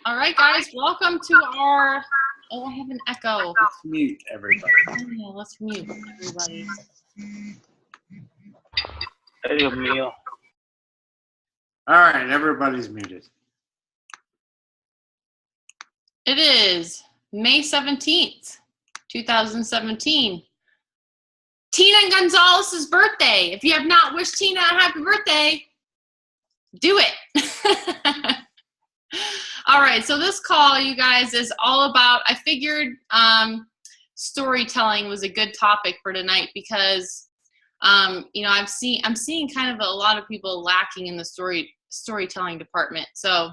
All right, guys, welcome to our, oh, I have an echo. Let's mute everybody. Yeah, let's mute everybody. Hey, Dios mío. All right, everybody's muted. It is May 17th, 2017. Tina Gonzalez's birthday. If you have not wished Tina a happy birthday, do it. All right, so this call, you guys, is all about, I figured storytelling was a good topic for tonight because, you know, I'm seeing kind of a lot of people lacking in the storytelling department. So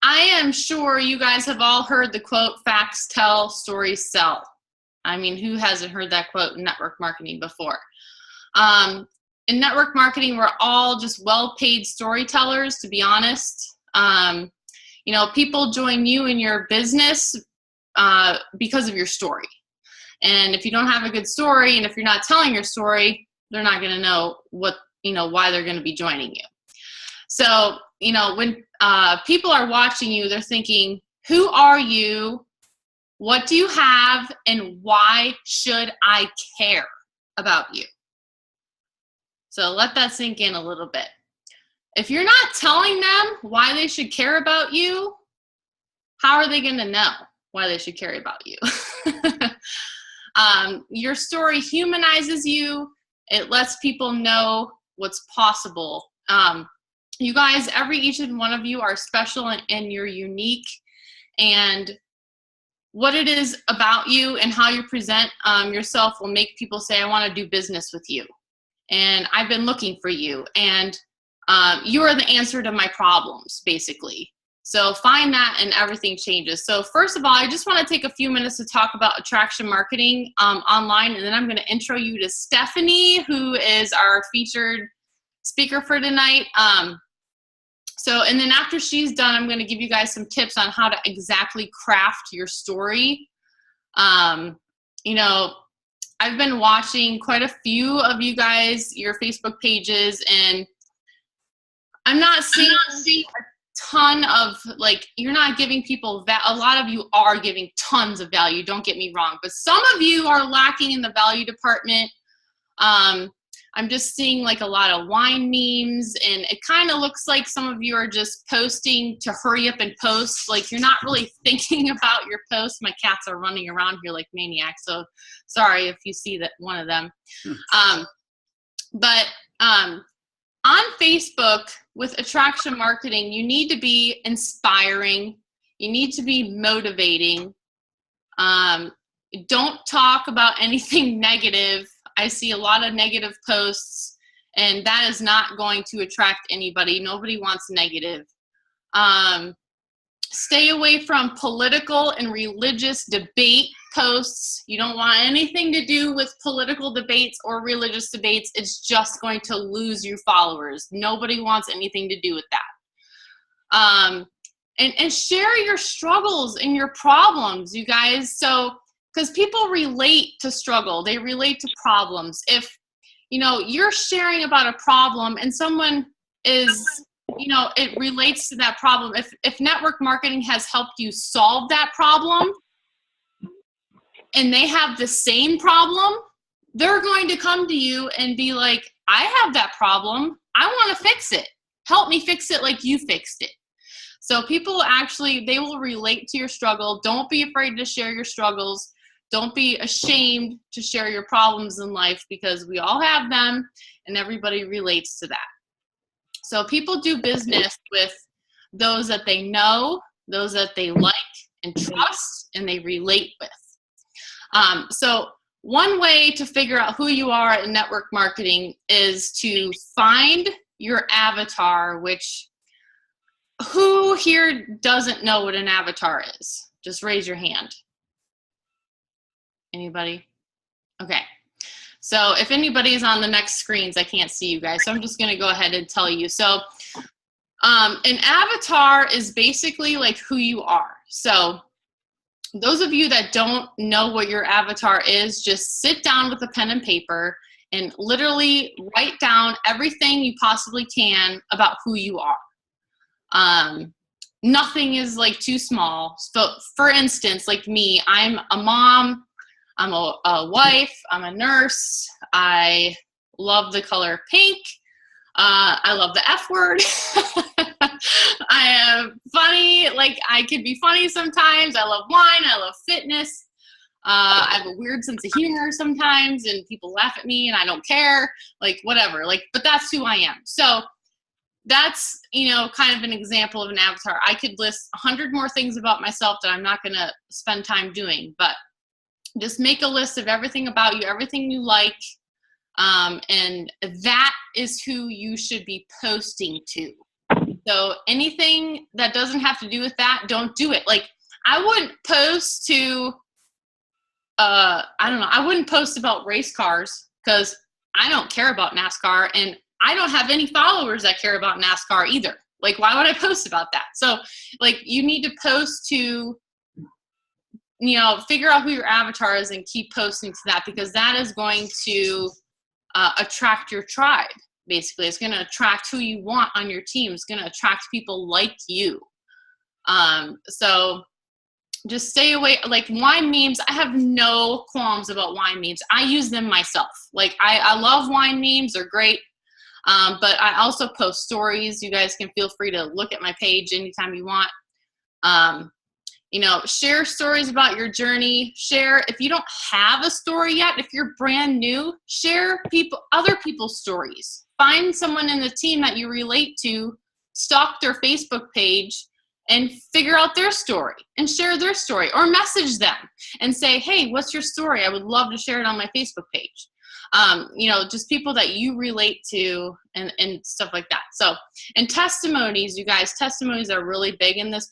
I am sure you guys have all heard the quote, facts tell, stories sell. I mean, who hasn't heard that quote in network marketing before? In network marketing, we're all just well-paid storytellers, to be honest. You know, people join you in your business because of your story. And if you don't have a good story, and if you're not telling your story, they're not going to know what, you know, why they're going to be joining you. So, you know, when people are watching you, they're thinking, who are you? What do you have? And why should I care about you? So let that sink in a little bit. If you're not telling them why they should care about you, how are they going to know why they should care about you? Your story humanizes you. It lets people know what's possible. You guys, each and one of you are special and you're unique. And what it is about you and how you present yourself will make people say, I want to do business with you. And I've been looking for you. And you are the answer to my problems, basically. So find that and everything changes. So first of all, I just want to take a few minutes to talk about attraction marketing online, and then I'm going to intro you to Stephanie, who is our featured speaker for tonight. And then after she's done, I'm going to give you guys some tips on how to exactly craft your story. You know, I've been watching quite a few of you guys, your Facebook pages, and I'm not seeing a ton of, like, you're not giving people that. A lot of you are giving tons of value, don't get me wrong, but some of you are lacking in the value department. I'm just seeing like a lot of wine memes, and it kind of looks like some of you are just posting to hurry up and post. Like, you're not really thinking about your posts. My cats are running around here like maniacs, so sorry if you see that one of them. On Facebook with attraction marketing, you need to be inspiring. You need to be motivating. Don't talk about anything negative. I see a lot of negative posts, and that is not going to attract anybody. Nobody wants negative. Stay away from political and religious debate posts. You don't want anything to do with political debates or religious debates. It's just going to lose you followers. Nobody wants anything to do with that. And share your struggles and your problems, you guys. So, because people relate to struggle, they relate to problems. If, you know, you're sharing about a problem and someone is, you know, it relates to that problem. If network marketing has helped you solve that problem and they have the same problem, they're going to come to you and be like, I have that problem. I want to fix it. Help me fix it like you fixed it. So people actually, they will relate to your struggle. Don't be afraid to share your struggles. Don't be ashamed to share your problems in life, because we all have them and everybody relates to that. So people do business with those that they know, those that they like and trust, and they relate with. So one way to figure out who you are in network marketing is to find your avatar, which, who here doesn't know what an avatar is? Just raise your hand. Anybody? Okay. So if anybody is on the next screens, I can't see you guys. So I'm just going to go ahead and tell you. So an avatar is basically like who you are. So those of you that don't know what your avatar is, just sit down with a pen and paper and literally write down everything you possibly can about who you are. nothing is like too small. So for instance, like me, I'm a mom, I'm a wife, I'm a nurse, I love the color pink, I love the F word. I am funny, like I could be funny sometimes. I love wine, I love fitness. I have a weird sense of humor sometimes, and people laugh at me and I don't care, like whatever, like, but that's who I am. So that's, kind of an example of an avatar. I could list 100 more things about myself that I'm not going to spend time doing, but just make a list of everything about you, everything you like, and that is who you should be posting to. So anything that doesn't have to do with that, don't do it. Like, I wouldn't post to, I wouldn't post about race cars because I don't care about NASCAR, and I don't have any followers that care about NASCAR either. Like, why would I post about that? So, like, you need to post to, figure out who your avatar is and keep posting to that, because that is going to attract your tribe. Basically, it's going to attract who you want on your team. It's going to attract people like you. So just stay away. Like, wine memes, I have no qualms about wine memes. I use them myself. Like, I love wine memes. They're great. But I also post stories. You guys can feel free to look at my page anytime you want. Share stories about your journey. Share, if you don't have a story yet, if you're brand new, share other people's stories. Find someone in the team that you relate to, stalk their Facebook page, and figure out their story and share their story, or message them and say, hey, what's your story? I would love to share it on my Facebook page. Just people that you relate to and stuff like that. So, and testimonies, you guys, testimonies are really big in this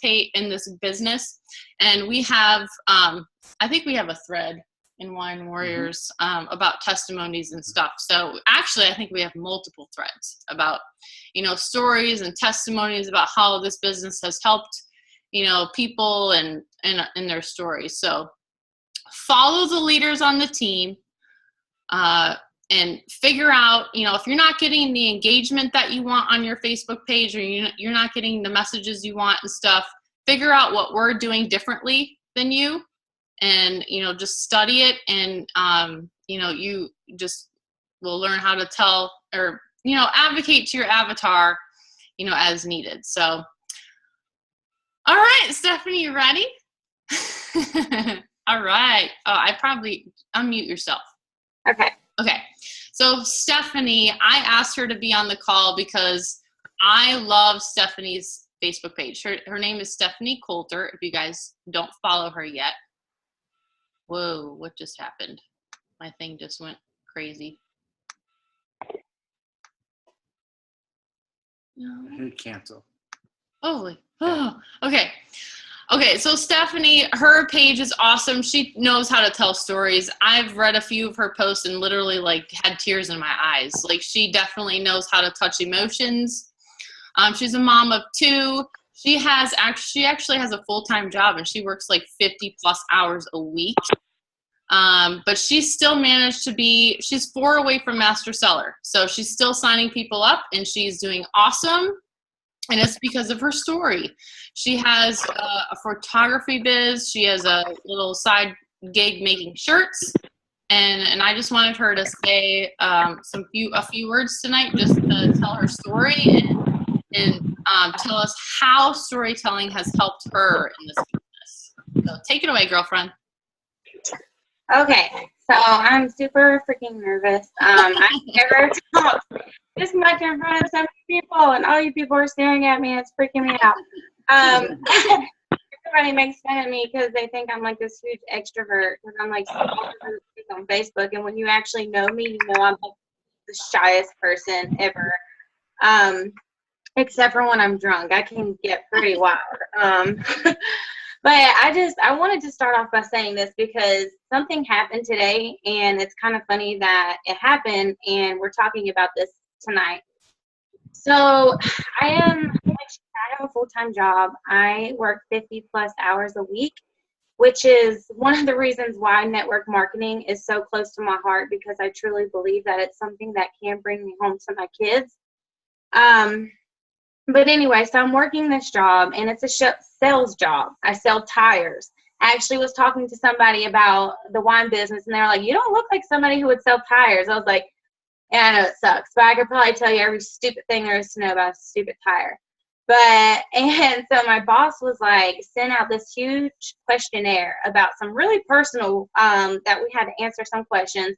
business. And we have, I think we have a thread in Wine Warriors about testimonies and stuff. So actually, I think we have multiple threads about, stories and testimonies about how this business has helped, people and their stories. So follow the leaders on the team. And figure out, if you're not getting the engagement that you want on your Facebook page, or you're not getting the messages you want and stuff, figure out what we're doing differently than you, and, just study it, and, you just will learn how to tell, or, advocate to your avatar, as needed. So, all right, Stephanie, you ready? All right. Oh, I probably unmute yourself. Okay. So Stephanie, I asked her to be on the call because I love Stephanie's Facebook page. Her name is Stephanie Coulter, if you guys don't follow her yet. Whoa, what just happened? My thing just went crazy. No. Hit cancel. Holy. Oh, okay. Okay, so Stephanie, her page is awesome. She knows how to tell stories. I've read a few of her posts and literally had tears in my eyes. Like, she definitely knows how to touch emotions. She's a mom of 2. She actually has a full-time job, and she works 50 plus hours a week. But she's still managed to she's 4 away from master seller. So she's still signing people up, and she's doing awesome. And it's because of her story. She has a photography biz. She has a little side gig making shirts. And I just wanted her to say a few words tonight, just to tell her story and tell us how storytelling has helped her in this business. So take it away, girlfriend. Okay, so I'm super freaking nervous. I've never talked this much in front of so many people, and all you people are staring at me. It's freaking me out. Everybody makes fun of me because they think I'm this huge extrovert, because I'm so on Facebook, and when you actually know me, you know I'm the shyest person ever. Except for when I'm drunk. I can get pretty wild. But I wanted to start off by saying this because something happened today, and it's kind of funny that it happened, and we're talking about this tonight. So I have a full-time job. I work 50 plus hours a week, which is one of the reasons why network marketing is so close to my heart, because I truly believe that it's something that can bring me home to my kids. But anyway, so I'm working this job, and it's a sales job. I sell tires. I actually was talking to somebody about the wine business, and they were like, you don't look like somebody who would sell tires. I was like, yeah, I know it sucks, but I could probably tell you every stupid thing there is to know about a stupid tire. And so my boss was like, sent out this huge questionnaire about some really personal, that we had to answer some questions.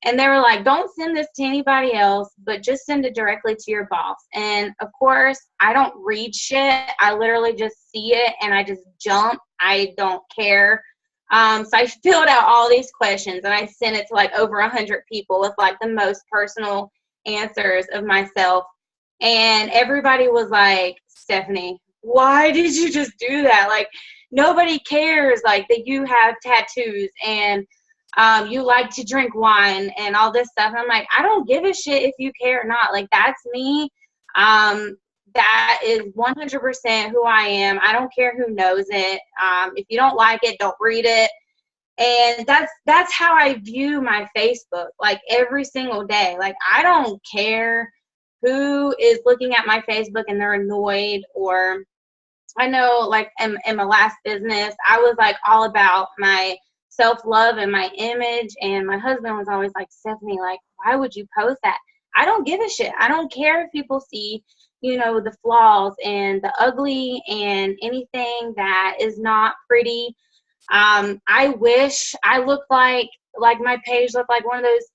And they were like, don't send this to anybody else, but just send it directly to your boss. And of course, I don't read shit. I literally just see it and I just jump. I don't care. So I filled out all these questions and I sent it to like over 100 people with like the most personal answers of myself. And everybody was like, Stephanie, why did you just do that? Like, nobody cares like that you have tattoos and you like to drink wine and all this stuff. And I'm like, I don't give a shit if you care or not. Like, that's me. That is 100% who I am. I don't care who knows it. If you don't like it, don't read it. And that's how I view my Facebook, like every single day. Like, I don't care who is looking at my Facebook and they're annoyed. Or I know, like, in my last business, I was like all about my self-love and my image, and my husband was always like, Stephanie, like, why would you post that? I don't give a shit. I don't care if people see, you know, the flaws and the ugly and anything that is not pretty. I wish I looked like my page looked like one of those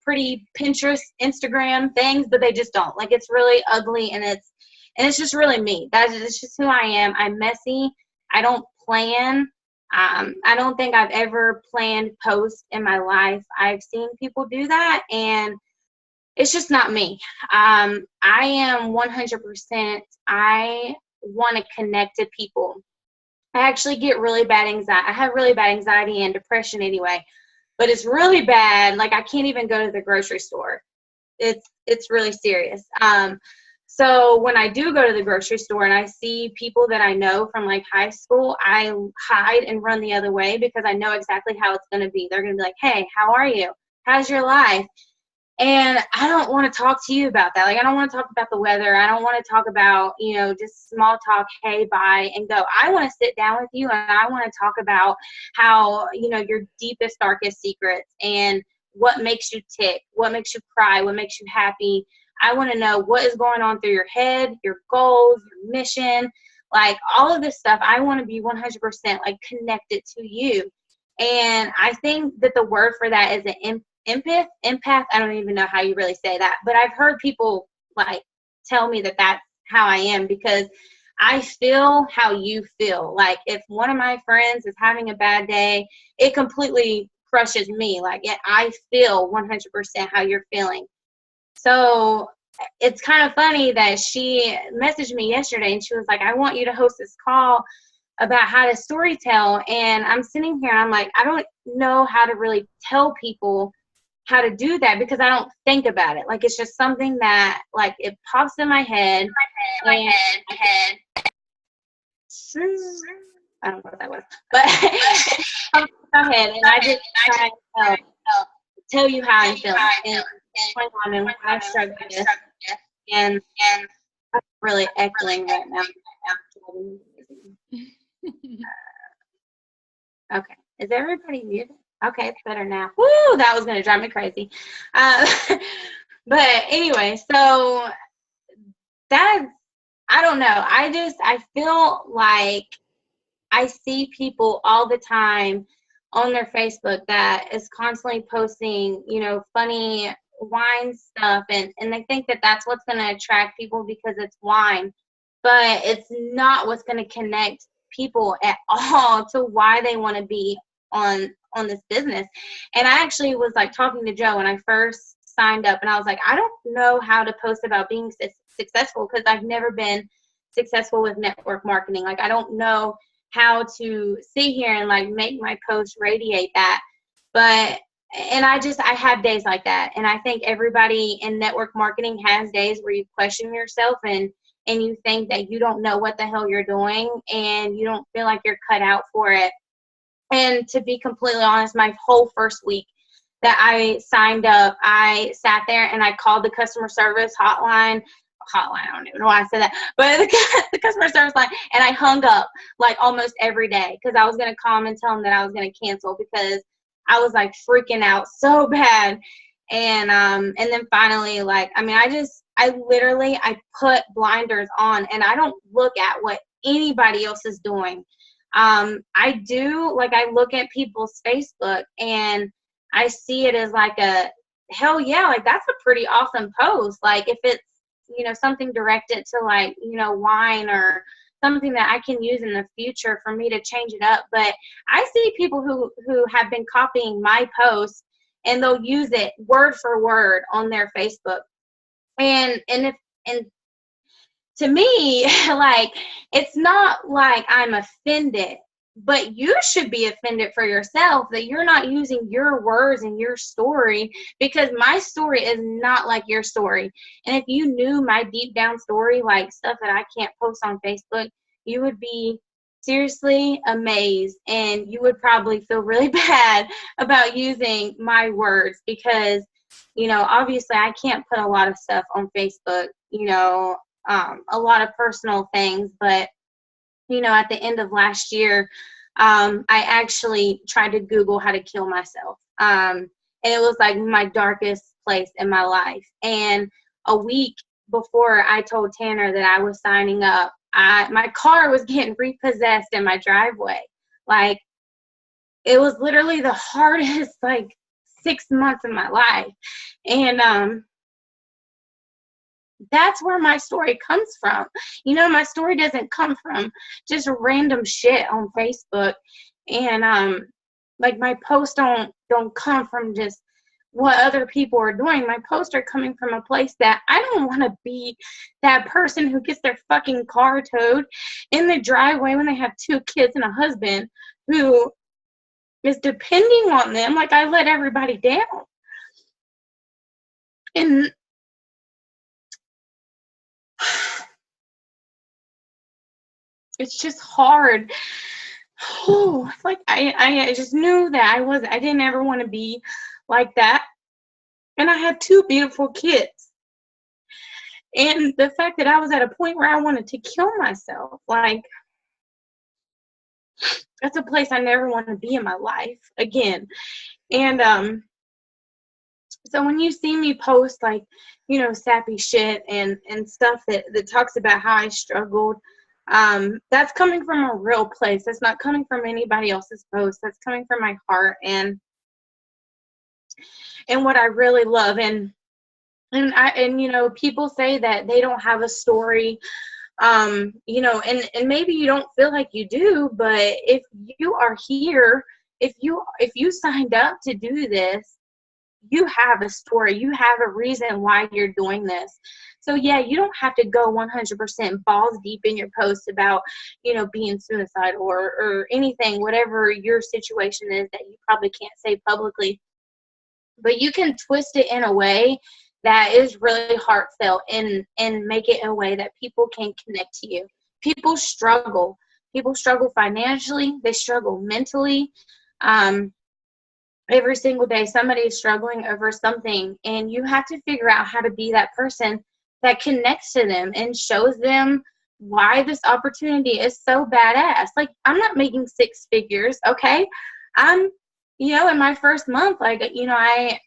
pretty Pinterest, Instagram things, but they just don't. Like, it's really ugly, and it's just really me. It's just who I am. I'm messy. I don't plan. I don't think I've ever planned posts in my life. I've seen people do that, and it's just not me. I am 100%. I want to connect to people. I actually get really bad anxiety. I have really bad anxiety and depression anyway, but it's really bad. Like, I can't even go to the grocery store. It's really serious. So when I do go to the grocery store and I see people that I know from like high school, I hide and run the other way because I know exactly how it's going to be. They're going to be like, hey, how are you? How's your life? And I don't want to talk to you about that. Like, I don't want to talk about the weather. I don't want to talk about, you know, just small talk, hey, bye, and go. I want to sit down with you and I want to talk about how, you know, your deepest, darkest secrets and what makes you tick, what makes you cry, what makes you happy. I want to know what is going on through your head, your goals, your mission, like all of this stuff. I want to be 100% like connected to you. And I think that the word for that is an empath. I don't even know how you really say that, but I've heard people like tell me that that's how I am, because I feel how you feel. Like, if one of my friends is having a bad day, it completely crushes me. Like, I feel 100% how you're feeling. So it's kind of funny that she messaged me yesterday and she was like, I want you to host this call about how to storytell. And I'm sitting here and I'm like, I don't know how to really tell people how to do that because I don't think about it. Like, it's just something that, like, it pops in my head. I don't know what that was, but it pops in my head, and I just try to tell you how I'm feeling. And and I struggle with this, and I'm really echoing right now. Okay, is everybody muted? Okay, it's better now. Woo, that was going to drive me crazy. But anyway, so that's, I don't know. I feel like I see people all the time on their Facebook that is constantly posting, you know, funny wine stuff. And they think that that's what's going to attract people because it's wine. But it's not what's going to connect people at all to why they want to be on this business. And I actually was like talking to Joe when I first signed up, and I was like, I don't know how to post about being successful because I've never been successful with network marketing. Like, I don't know how to sit here and like make my post radiate that. But and I have days like that. And I think everybody in network marketing has days where you question yourself and you think that you don't know what the hell you're doing and you don't feel like you're cut out for it. And to be completely honest, my whole first week that I signed up, I sat there and I called the customer service hotline hotline. I don't even know why I said that. But the customer service line, and I hung up like almost every day because I was going to call them and tell them that I was going to cancel because I was like freaking out so bad. And then finally, like, I mean, I put blinders on and I don't look at what anybody else is doing. I do, like, I look at people's Facebook and I see it as like a, hell yeah, like that's a pretty awesome post. Like if it's, you know, something directed to like, you know, wine or something that I can use in the future for me to change it up. But I see people who have been copying my posts and they'll use it word for word on their Facebook. And to me, like, it's not like I'm offended, but you should be offended for yourself that you're not using your words and your story, because my story is not like your story. And if you knew my deep down story, like stuff that I can't post on Facebook, you would be seriously amazed, and you would probably feel really bad about using my words because, you know, obviously I can't put a lot of stuff on Facebook, you know, a lot of personal things. But, you know, at the end of last year, I actually tried to Google how to kill myself. And it was like my darkest place in my life. And a week before I told Tanner that I was signing up, my car was getting repossessed in my driveway. Like, it was literally the hardest, like, 6 months of my life. And that's where my story comes from. You know, my story doesn't come from just random shit on Facebook. And like, my posts don't come from just what other people are doing. My posts are coming from a place that I don't want to be that person who gets their fucking car towed in the driveway when they have 2 kids and a husband who is depending on them. Like, I let everybody down. And it's just hard. Oh, it's like I just knew that I didn't ever want to be like that. And I had 2 beautiful kids. And the fact that I was at a point where I wanted to kill myself, like, that's a place I never want to be in my life again. And so when you see me post, like, you know, sappy shit and stuff that talks about how I struggled, that's coming from a real place. That's not coming from anybody else's post. That's coming from my heart and what I really love. And you know, people say that they don't have a story, you know, and maybe you don't feel like you do, but if you are here, if you signed up to do this, you have a story. You have a reason why you're doing this. So yeah, you don't have to go 100% balls deep in your post about, you know, being suicidal or anything, whatever your situation is that you probably can't say publicly. But you can twist it in a way that is really heartfelt and make it in a way that people can connect to you. People struggle. People struggle financially. They struggle mentally. Every single day, somebody is struggling over something, and you have to figure out how to be that person that connects to them and shows them why this opportunity is so badass. Like, I'm not making 6 figures, okay? I'm, you know, in my first month, like, you know, I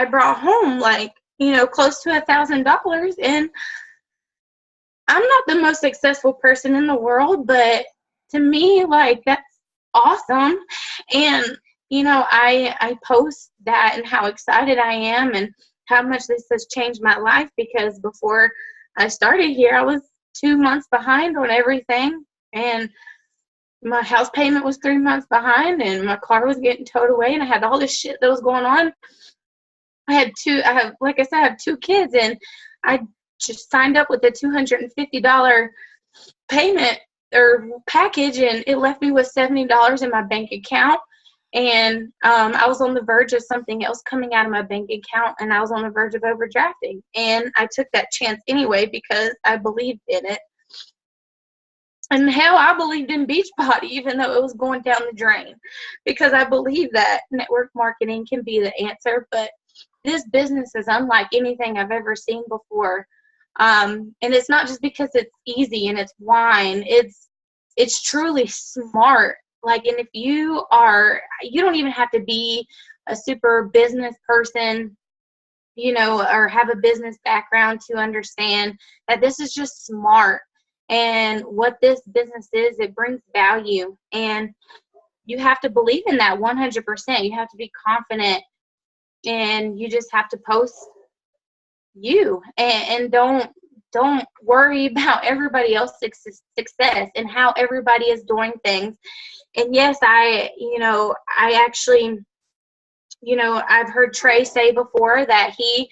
brought home, like, you know, close to $1,000, and I'm not the most successful person in the world, but to me, like, that's awesome. And, you know, I post that and how excited I am and how much this has changed my life, because before I started here, I was 2 months behind on everything, and my house payment was 3 months behind, and my car was getting towed away, and I had all this shit that was going on. Like I said, I have 2 kids, and I just signed up with a $250 payment or package, and it left me with $70 in my bank account. And I was on the verge of something else coming out of my bank account, and I was on the verge of overdrafting. And I took that chance anyway because I believed in it. And hell, I believed in Beachbody, even though it was going down the drain, because I believe that network marketing can be the answer. But this business is unlike anything I've ever seen before. And it's not just because it's easy and it's wine. It's truly smart. Like, and if you don't even have to be a super business person, or have a business background to understand that this is just smart. And what this business is, it brings value. And you have to believe in that 100%. You have to be confident, and you just have to post you, and don't worry about everybody else's success and how everybody is doing things. And yes, I actually, I've heard Trey say before that he,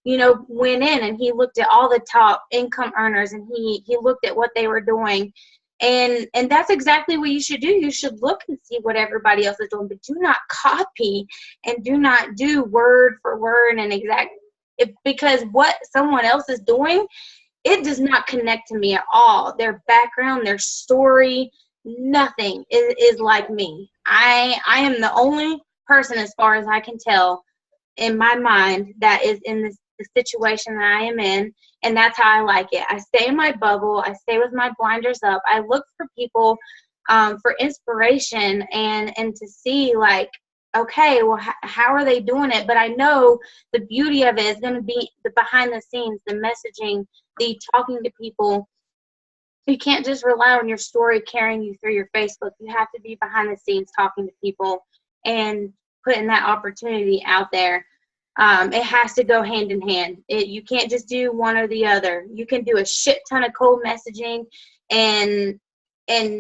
went in and he looked at all the top income earners, and he looked at what they were doing. And that's exactly what you should do. You should look and see what everybody else is doing, but do not copy and do not do word for word and because what someone else is doing, it does not connect to me at all. Their background, their story, nothing is like me. I am the only person, as far as I can tell, in my mind, that is in the situation that I am in, and that's how I like it. I stay in my bubble. I stay with my blinders up. I look for people for inspiration and to see, like, okay, well, how are they doing it? But I know the beauty of it is going to be the behind the scenes, the messaging, the talking to people. You can't just rely on your story carrying you through your Facebook. You have to be behind the scenes talking to people and putting that opportunity out there. It has to go hand in hand. You can't just do one or the other. You can do a shit ton of cold messaging and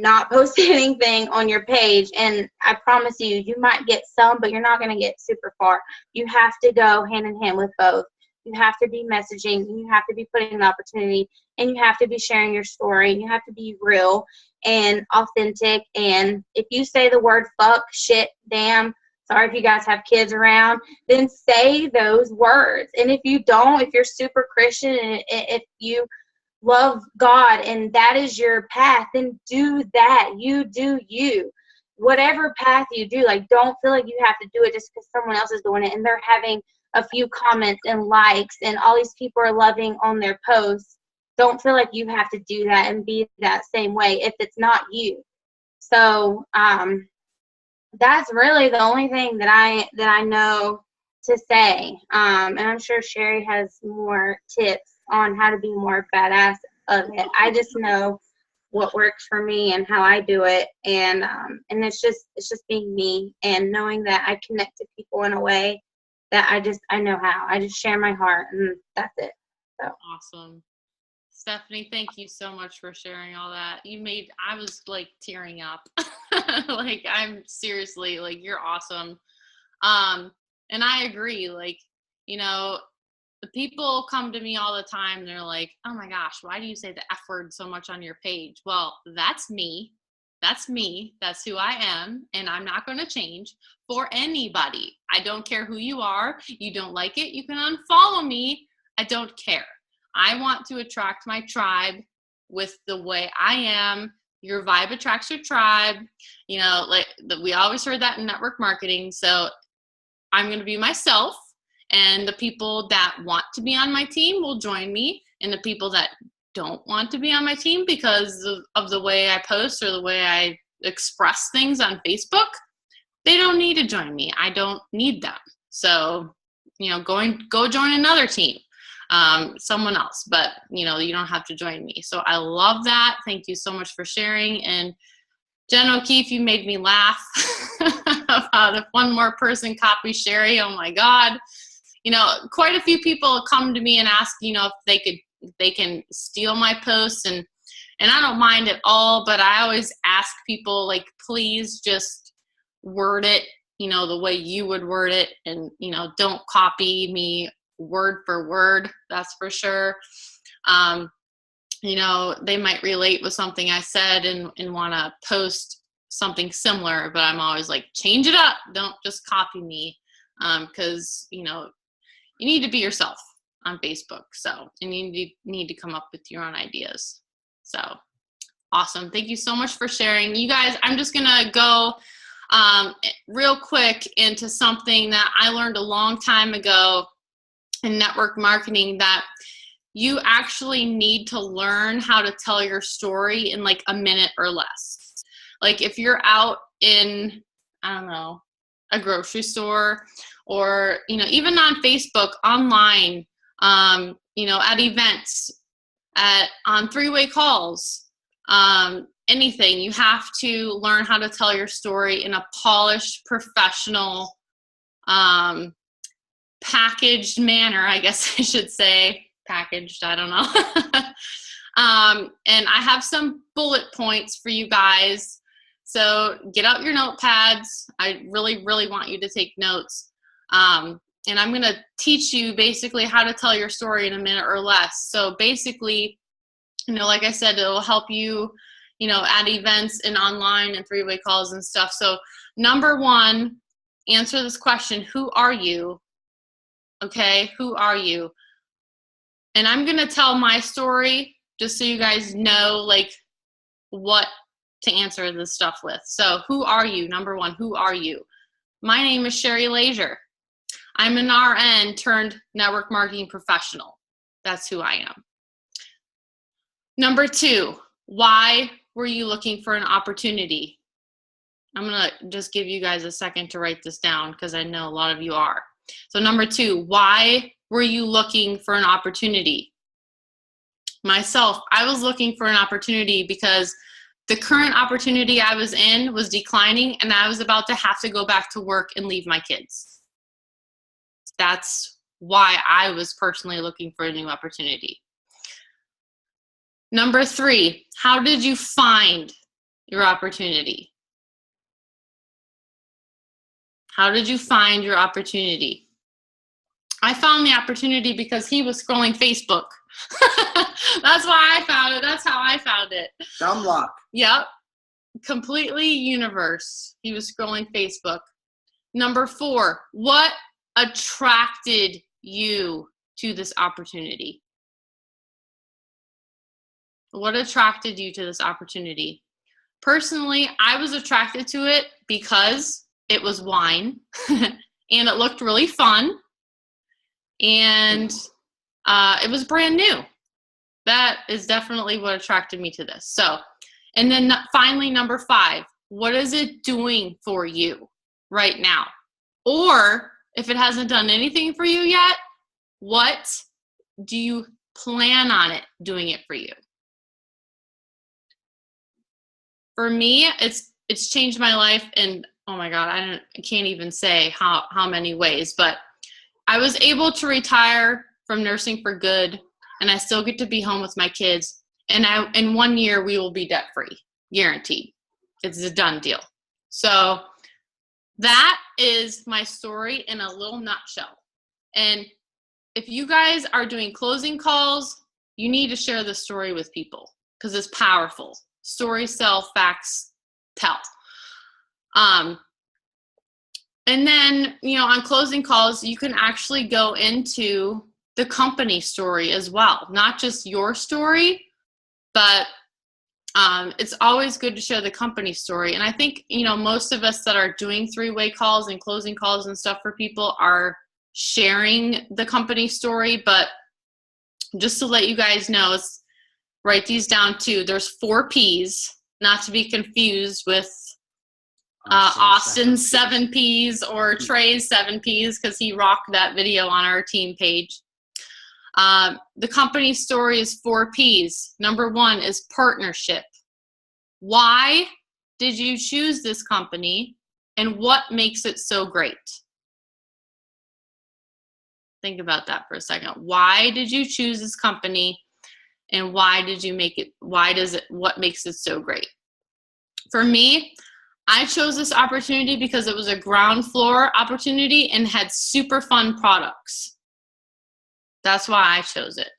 not post anything on your page, and I promise you might get some, but you're not going to get super far. You have to go hand in hand with both. You have to be messaging, you have to be putting an opportunity, and you have to be sharing your story, and you have to be real and authentic. And if you say the word fuck, shit, damn, sorry if you guys have kids around, then say those words. And if you don't, if you're super Christian, and if you love God and that is your path, then do that. You do you. Whatever path you do, like, don't feel like you have to do it just because someone else is doing it and they're having a few comments and likes and all these people are loving on their posts. Don't feel like you have to do that and be that same way if it's not you. So that's really the only thing that I know to say. And I'm sure Sherry has more tips on how to be more badass of it. I just know what works for me and how I do it, and it's just being me and knowing that I connect to people in a way that I know how. I just share my heart, and that's it. So awesome. Stephanie, thank you so much for sharing all that. I was like tearing up. Like, I'm seriously, like, you're awesome. And I agree, like, the people come to me all the time. They're like, oh my gosh, why do you say the F word so much on your page? Well, that's me. That's me. That's who I am. And I'm not going to change for anybody. I don't care who you are. You don't like it, you can unfollow me. I don't care. I want to attract my tribe with the way I am. Your vibe attracts your tribe. Like we always heard that in network marketing. So I'm going to be myself. And the people that want to be on my team will join me. And the people that don't want to be on my team because of the way I post or the way I express things on Facebook, they don't need to join me. I don't need them. So, go join another team, someone else. But, you don't have to join me. So I love that. Thank you so much for sharing. And Jen O'Keefe, you made me laugh about if one more person copies Sherry. Oh my God. Quite a few people come to me and ask, if they can steal my posts, and I don't mind at all, but I always ask people, like, please just word it, the way you would word it, and, don't copy me word for word. That's for sure. They might relate with something I said and want to post something similar, but I'm always like, change it up. Don't just copy me. Because, you need to be yourself on Facebook. So, and you need to come up with your own ideas. So awesome. Thank you so much for sharing. You guys, I'm just going to go real quick into something that I learned a long time ago in network marketing, that you actually need to learn how to tell your story in like a minute or less. Like if you're out in, I don't know, a grocery store, or, you know, even on Facebook, online, you know, at events, on three-way calls, anything, you have to learn how to tell your story in a polished, professional, packaged manner, I guess I should say. Packaged, I don't know. And I have some bullet points for you guys. So get out your notepads. I really, really want you to take notes. And I'm going to teach you basically how to tell your story in a minute or less. So basically, you know, like I said, it will help you, you know, at events and online and three-way calls and stuff. So number one, answer this question: who are you? Okay, who are you? And I'm going to tell my story just so you guys know, like, what to answer this stuff with. So who are you? Number one, who are you? My name is Sherry Leisure. I'm an RN turned network marketing professional. That's who I am. Number two, why were you looking for an opportunity? I'm going to just give you guys a second to write this down because I know a lot of you are. So number two, why were you looking for an opportunity? Myself, I was looking for an opportunity because the current opportunity I was in was declining, and I was about to have to go back to work and leave my kids. That's why I was personally looking for a new opportunity. Number three, how did you find your opportunity? How did you find your opportunity? I found the opportunity because he was scrolling Facebook. That's why I found it. That's how I found it. Dumb luck. Yep. Completely universe. He was scrolling Facebook. Number four, what attracted you to this opportunity? What attracted you to this opportunity? Personally, I was attracted to it because it was wine and it looked really fun, and it was brand new. That is definitely what attracted me to this. So, and then finally, number five, what is it doing for you right now? Or if it hasn't done anything for you yet, what do you plan on it doing it for you? For me, it's changed my life in, oh my God, I can't even say how many ways, but I was able to retire from nursing for good, and I still get to be home with my kids. And in 1 year, we will be debt-free, guaranteed. It's a done deal. So that is my story in a little nutshell. And if you guys are doing closing calls, you need to share this story with people because it's powerful. Stories sell, facts tell. And then, you know, on closing calls, you can actually go into the company story as well, not just your story, but it's always good to share the company story. And I think, you know, most of us that are doing three-way calls and closing calls and stuff for people are sharing the company story. But just to let you guys know, write these down too. There's 4 P's, not to be confused with Austin's 7 P's or Trey's 7 P's, because he rocked that video on our team page. The company story is 4 P's. Number 1 is partnership. Why did you choose this company, and what makes it so great? Think about that for a second. Why did you choose this company, and why did you make it? What makes it so great? For me, I chose this opportunity because it was a ground floor opportunity and had super fun products. That's why I chose it.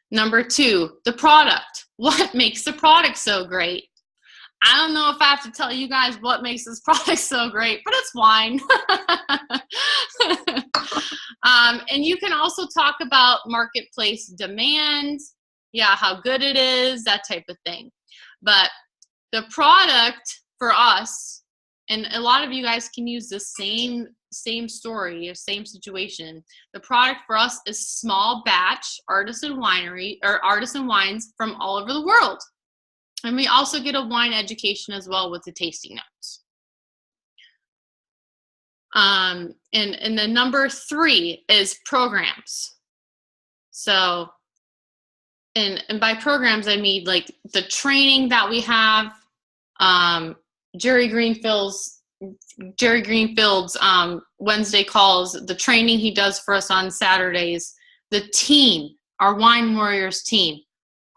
Number 2, the product. What makes the product so great? I don't know if I have to tell you guys what makes this product so great, but it's wine. And you can also talk about marketplace demand, how good it is, that type of thing. But the product for us, and a lot of you guys can use the same story, same situation. The product for us is small batch artisan wines from all over the world. And we also get a wine education as well with the tasting notes. And then number 3 is programs. So, and by programs, I mean like the training that we have, Jerry Greenfield's Wednesday calls, the training he does for us on Saturdays, the team, our Wine Warriors team,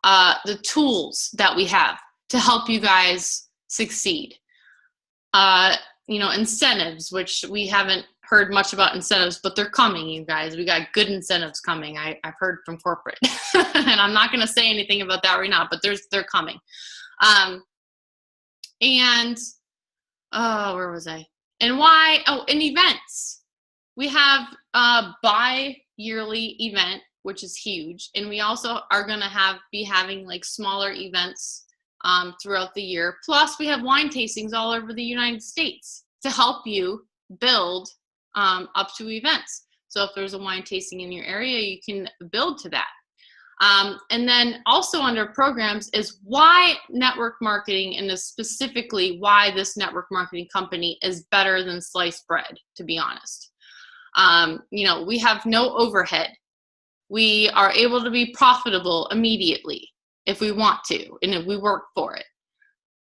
the tools that we have to help you guys succeed. Incentives, which we haven't heard much about incentives, but they're coming, you guys. We got good incentives coming. I've heard from corporate. And I'm not going to say anything about that right now, but they're coming. Where was I? And why? Oh, and events. We have a bi-yearly event, which is huge. And we also are going to be having like smaller events throughout the year. Plus, we have wine tastings all over the United States to help you build up to events. So if there's a wine tasting in your area, you can build to that. And then also under programs is why network marketing, and specifically why this network marketing company is better than sliced bread, to be honest. We have no overhead. We are able to be profitable immediately if we want to, and if we work for it.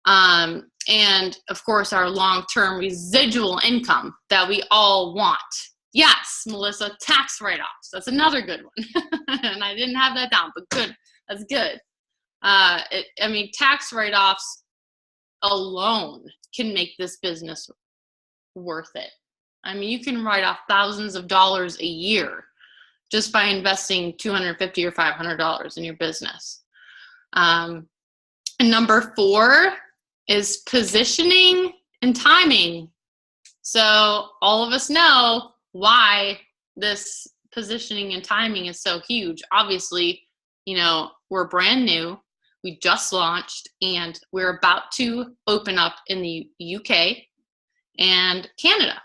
And of course, our long-term residual income that we all want. Yes, Melissa, tax write-offs. That's another good one. And I didn't have that down, but good. That's good. Tax write-offs alone can make this business worth it. I mean, you can write off thousands of dollars a year just by investing $250 or $500 in your business. And number 4 is positioning and timing. So all of us know why this positioning and timing is so huge. Obviously, we're brand new. We just launched, and we're about to open up in the UK and Canada.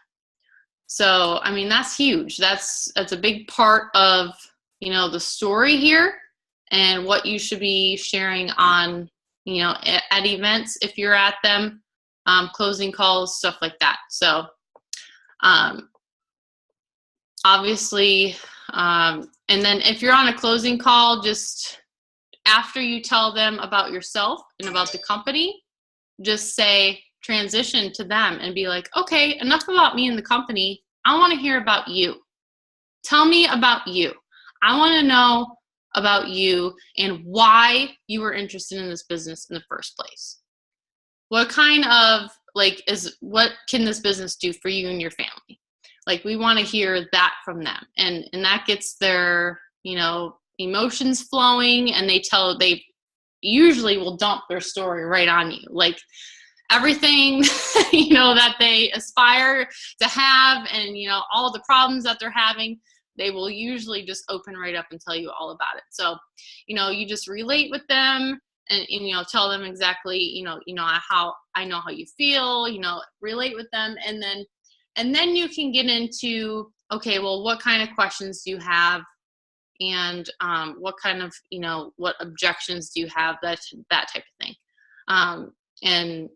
So, that's huge. That's a big part of, the story here and what you should be sharing on, at events if you're at them, closing calls, stuff like that. So, obviously, and then if you're on a closing call, just after you tell them about yourself and about the company, just transition to them and be like, okay, enough about me and the company. I want to hear about you. Tell me about you. I want to know about you and why you were interested in this business in the first place. What kind of, what can this business do for you and your family? We want to hear that from them. And that gets their, emotions flowing, and they usually will dump their story right on you. Everything, that they aspire to have, and, all the problems that they're having, they will usually just open right up and tell you all about it. So, you just relate with them and tell them exactly, how I know how you feel, relate with them. And then you can get into, okay, well, what kind of questions do you have? And what kind of, what objections do you have? That type of thing. And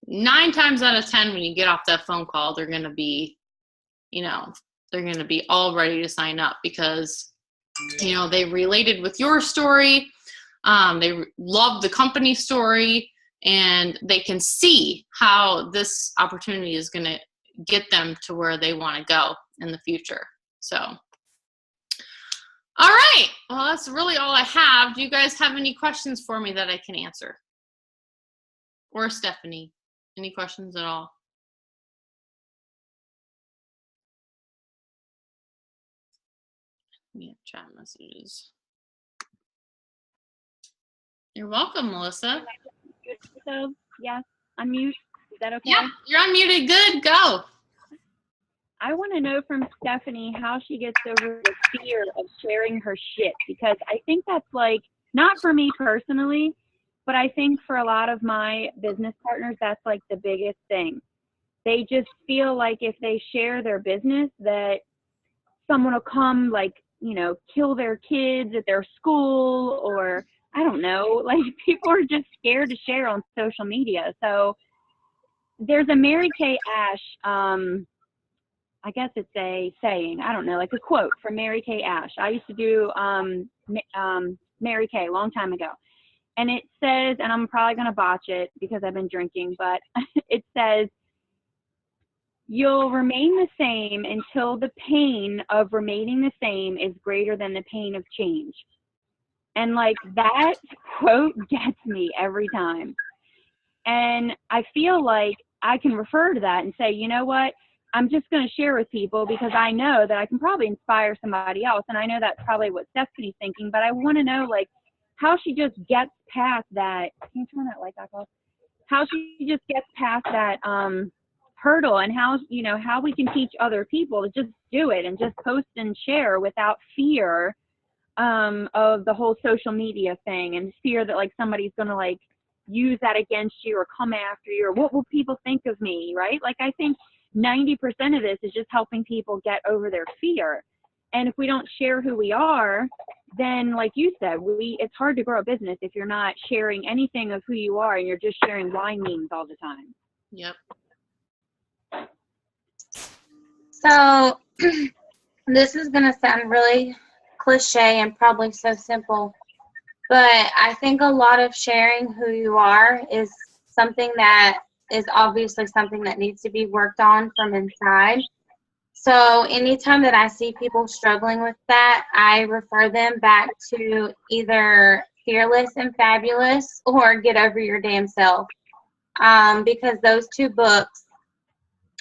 9 times out of 10, when you get off that phone call, they're going to be, they're going to be all ready to sign up because, they related with your story. They love the company story, and they can see how this opportunity is going to get them to where they want to go in the future. So, all right. Well, that's really all I have. Do you guys have any questions for me that I can answer? Or Stephanie, any questions at all? Let me have chat messages. You're welcome, Melissa. So, yes, unmute. Is that okay? Yeah, you're unmuted. Good, go. I want to know from Stephanie how she gets over the fear of sharing her shit, because I think that's not for me personally, but I think for a lot of my business partners, that's the biggest thing. they just feel like if they share their business that someone will come, like, kill their kids at their school, or I don't know, like people are just scared to share on social media. So there's a Mary Kay Ash, I guess it's a saying, I don't know, like a quote from Mary Kay Ash. I used to do Mary Kay a long time ago. And it says, and I'm probably going to botch it because I've been drinking, but it says, you'll remain the same until the pain of remaining the same is greater than the pain of change. And like that quote gets me every time. And I feel like I can refer to that and say, you know what? I'm just going to share with people because I know that I can probably inspire somebody else. And I know that's probably what Stephanie's thinking, but I want to know like how she just gets past that. Can you turn that light back off? How she just gets past that hurdle, and how we can teach other people to just do it and just post and share without fear of the whole social media thing, and fear that like somebody's going to like use that against you or come after you, or what will people think of me, right? Like I think 90% of this is just helping people get over their fear. And if we don't share who we are, then like you said, it's hard to grow a business if you're not sharing anything of who you are and you're just sharing wine memes all the time. Yep. So this is going to sound really cliche and probably so simple, but I think a lot of sharing who you are is something that is obviously something that needs to be worked on from inside. So anytime that I see people struggling with that, I refer them back to either Fearless and Fabulous or Get Over Your Damn Self, because those two books,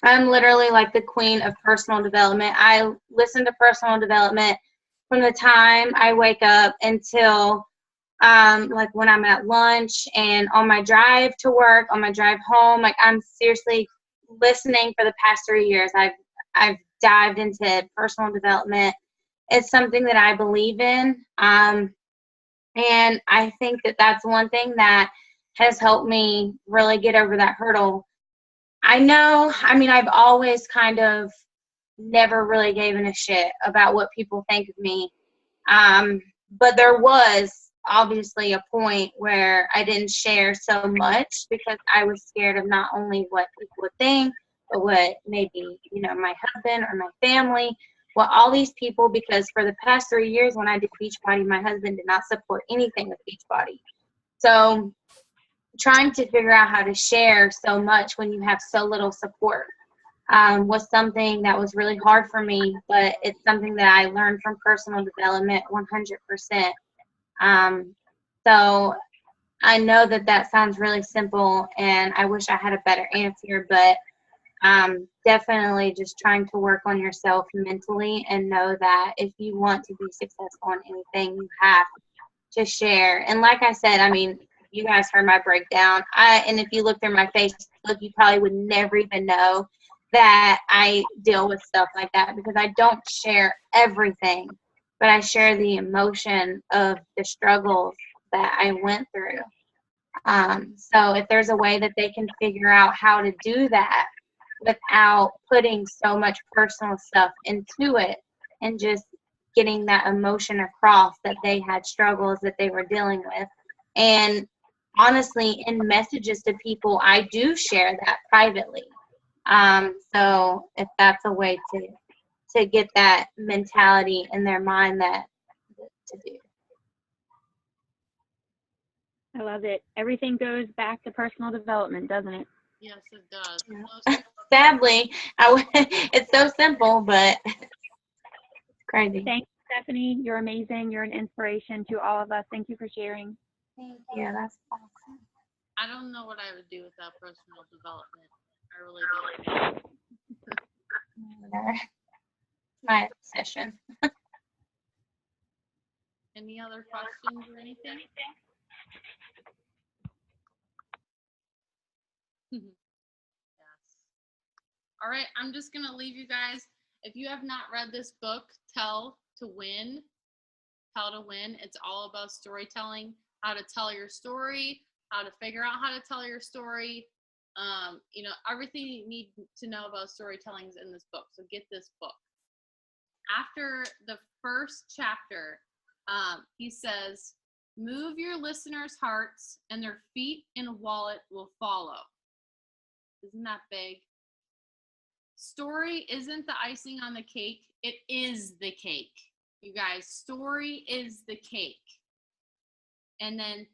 I'm literally like the queen of personal development. I listen to personal development from the time I wake up until like when I'm at lunch and on my drive to work, on my drive home. Like I'm seriously listening for the past 3 years. I've dived into personal development. It's something that I believe in. And I think that that's one thing that has helped me really get over that hurdle. I've always kind of never really given a shit about what people think of me. But there was obviously a point where I didn't share so much because I was scared of not only what people would think, but what maybe, my husband or my family, well, all these people, because for the past 3 years when I did Beachbody, my husband did not support anything with Beachbody. So trying to figure out how to share so much when you have so little support was something that was really hard for me, but it's something that I learned from personal development 100%. So I know that sounds really simple, and I wish I had a better answer, but definitely just trying to work on yourself mentally and know that if you want to be successful in anything, you have to share. And like I said, you guys heard my breakdown. And if you look through my Facebook, you probably would never even know that I deal with stuff like that, because I don't share everything, but I share the emotion of the struggles that I went through. So if there's a way that they can figure out how to do that without putting so much personal stuff into it and just getting that emotion across that they had struggles that they were dealing with. And honestly, in messages to people, I do share that privately. So if that's a way to get that mentality in their mind that to do. I love it. Everything goes back to personal development, doesn't it? Yes, it does. Yeah. Sadly, it's so simple, but it's crazy. Thanks, Stephanie. You're amazing. You're an inspiration to all of us. Thank you for sharing. Thank you. That's awesome. I don't know what I would do without personal development. I really don't. My obsession. Any other questions or anything? Yes. All right, I'm just going to leave you guys. If you have not read this book, Tell to Win, it's all about storytelling, how to tell your story, how to figure out how to tell your story, Everything you need to know about storytelling is in this book. So get this book. After the first chapter, he says, move your listeners' hearts and their feet and wallet will follow. Isn't that big? Story isn't the icing on the cake. It is the cake. You guys, story is the cake. And then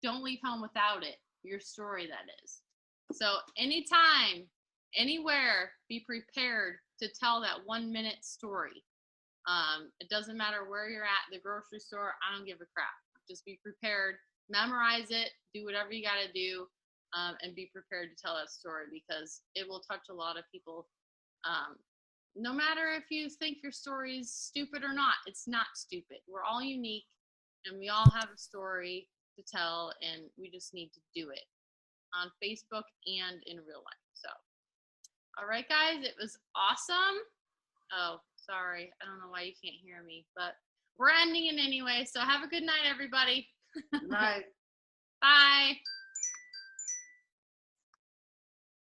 don't leave home without it. Your story, that is. So anytime, anywhere, be prepared to tell that 1 minute story. It doesn't matter where you're at, the grocery store, I don't give a crap. Just be prepared, memorize it, do whatever you got to do, and be prepared to tell that story because it will touch a lot of people. No matter if you think your story is stupid or not, it's not stupid. We're all unique and we all have a story to tell, and we just need to do it on Facebook and in real life. So, all right, guys, it was awesome. Oh, sorry. I don't know why you can't hear me, but we're ending it anyway. So have a good night, everybody. Good night. Bye.